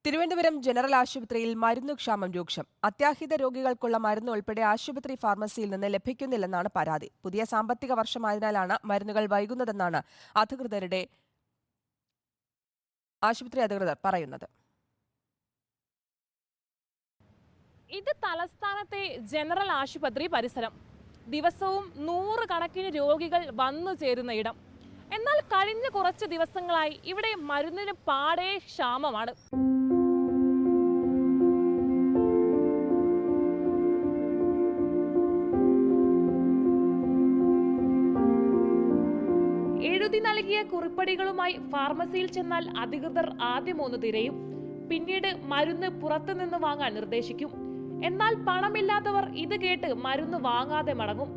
Thiruvananthapuram general ആശുപത്രിയിൽ മരുന്നുക്ഷാമം രൂക്ഷം. അത്യാഹിത രോഗികൾക്കുള്ള മരുന്ന് ഉൾപ്പെടെ ആശുപത്രി ഫാർമസിയിൽ നിന്ന് ലഭിക്കുന്നില്ലെന്നാണ് പരാതി. പുതിയ സാമ്പത്തിക വർഷമായതിനാലാണ് മരുന്നുകൾ വൈകുന്നതെന്നാണ് ആശുപത്രി അധികൃതർ പറയുന്നത്. ഇത് തലസ്ഥാനത്തെ ജനറൽ ആശുപത്രി പരിസരം. ദിവസവും 100 കണക്കിന് രോഗികൾ വന്നു ചേരുന്ന ഇടം. എന്നാൽ കഴിഞ്ഞ കുറച്ച് ദിവസങ്ങളായി ഇവിടെ മരുന്നിന് പാടെ ക്ഷാമമാണ്. എഴുതി നൽകിയ കുറിപ്പടികളുമായി ഫാർമസിയിൽ ചെന്നാൽ അധികൃതർ ആദ്യം ഒന്ന് തിരയും. പിന്നീട് മരുന്ന് പുറത്തുനിന്ന് വാങ്ങാൻ നിർദ്ദേശിക്കും. എന്നാൽ പണമില്ലാത്തവർ ഇത് കേട്ട് മരുന്ന് വാങ്ങാതെ മടങ്ങും.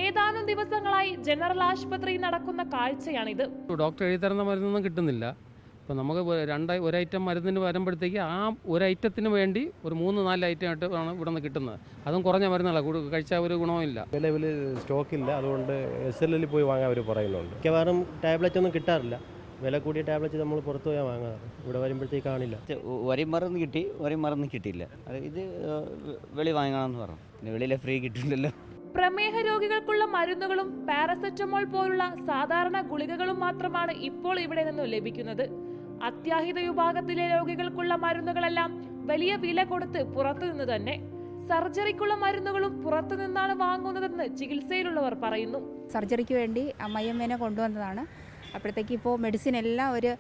ഏതാനും ദിവസങ്ങളായി ജനറൽ ആശുപത്രിയിൽ നടക്കുന്ന കാഴ്ചയാണിത്. ഡോക്ടർ എഴുതി തരുന്ന മരുന്നൊന്നും കിട്ടുന്നില്ല. ഇപ്പം നമുക്ക് ഒരു ഐറ്റം മരുന്നിന് വരുമ്പോഴത്തേക്ക് ആ ഒരു ഐറ്റത്തിന് വേണ്ടി ഒരു 3-4 ഐറ്റം ആയിട്ട് ആണ് ഇവിടെ നിന്ന് കിട്ടുന്നത്. അതും കുറഞ്ഞ മരുന്നുകളാണ്, കഴിച്ചാൽ ഒരു ഗുണവുമില്ല. നിലവിൽ സ്റ്റോക്കില്ല, അതുകൊണ്ട് SLL പോയി വാങ്ങാൻ അവർ പറയുന്നുണ്ട്. മിക്കവാറും ടാബ്ലറ്റ് ഒന്നും കിട്ടാറില്ല. വില കൂടിയ ടാബ്ലറ്റ് നമ്മൾ പുറത്തു പോയാൽ വാങ്ങാറ്. ഇവിടെ വരുമ്പോഴത്തേക്ക് കാണില്ല. ഒരു മരുന്ന് കിട്ടി, ഒരു മരുന്ന് കിട്ടിയില്ല. ഇത് വെളി വാങ്ങണമെന്ന് പറഞ്ഞു. പിന്നെ വെളിയിലെ ഫ്രീ കിട്ടില്ലല്ലോ. പ്രമേഹ രോഗികൾക്കുള്ള മരുന്നുകളും പാരസെറ്റമോൾ പോലുള്ള സാധാരണ ഗുളികകളും മാത്രമാണ് ഇപ്പോൾ ഇവിടെ നിന്നും ലഭിക്കുന്നത്. അത്യാഹിത വിഭാഗത്തിലെ രോഗികൾക്കുള്ള മരുന്നുകളെല്ലാം വലിയ വില കൊടുത്ത് പുറത്തുനിന്ന് തന്നെ. സർജറിക്കുള്ള മരുന്നുകളും പുറത്തുനിന്നാണ് വാങ്ങുന്നതെന്ന് ചികിത്സയിലുള്ളവർ പറയുന്നു. സർജറിക്ക് വേണ്ടി അമ്മയമ്മേനെ കൊണ്ടുവന്നതാണ്. അപ്പോഴത്തേക്ക് ഇപ്പോൾ മെഡിസിൻ എല്ലാം ഒരു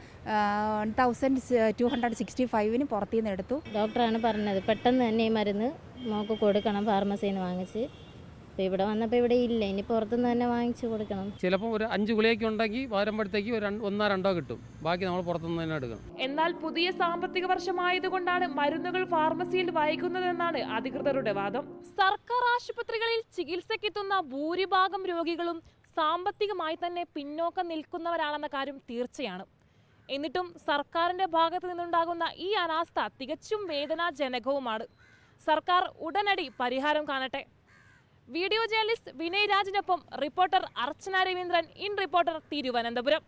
1265 പുറത്തുനിന്ന് എടുത്തു. ഡോക്ടറാണ് പറഞ്ഞത് പെട്ടെന്ന് തന്നെ ഈ മരുന്ന് മോൾക്ക് കൊടുക്കണം, ഫാർമസിയിൽ നിന്ന് വാങ്ങിച്ച്. അപ്പോൾ ഇവിടെ വന്നപ്പോൾ ഇവിടെ ഇല്ല, ഇനി പുറത്തുനിന്ന് തന്നെ വാങ്ങിച്ച് കൊടുക്കണം. ചിലപ്പോൾ ഒരു 5 ഗുളികയൊക്കെ ഉണ്ടെങ്കിൽ വരുമ്പോഴത്തേക്ക് 1-2 കിട്ടും, ബാക്കി നമ്മൾ പുറത്തുനിന്ന് തന്നെ എടുക്കണം. എന്നാൽ പുതിയ സാമ്പത്തിക വർഷമായതുകൊണ്ടാണ് മരുന്നുകൾ ഫാർമസിയിൽ വൈകുന്നതെന്നാണ് അധികൃതരുടെ വാദം. സർക്കാർ ആശുപത്രികളിൽ ചികിത്സയ്ക്കെത്തുന്ന ഭൂരിഭാഗം രോഗികളും സാമ്പത്തികമായി തന്നെ പിന്നോക്കം നിൽക്കുന്നവരാണെന്ന കാര്യം തീർച്ചയാണ്. എന്നിട്ടും സർക്കാരിന്റെ ഭാഗത്തു നിന്നുണ്ടാകുന്ന ഈ അനാസ്ഥ തികച്ചും വേദനാജനകവുമാണ്. സർക്കാർ ഉടനടി പരിഹാരം കാണട്ടെ. വീഡിയോ ജേർണലിസ്റ്റ് വിനയ് രാജിനൊപ്പം reporter Archana Raveendran, in reporter, Thiruvananthapuram.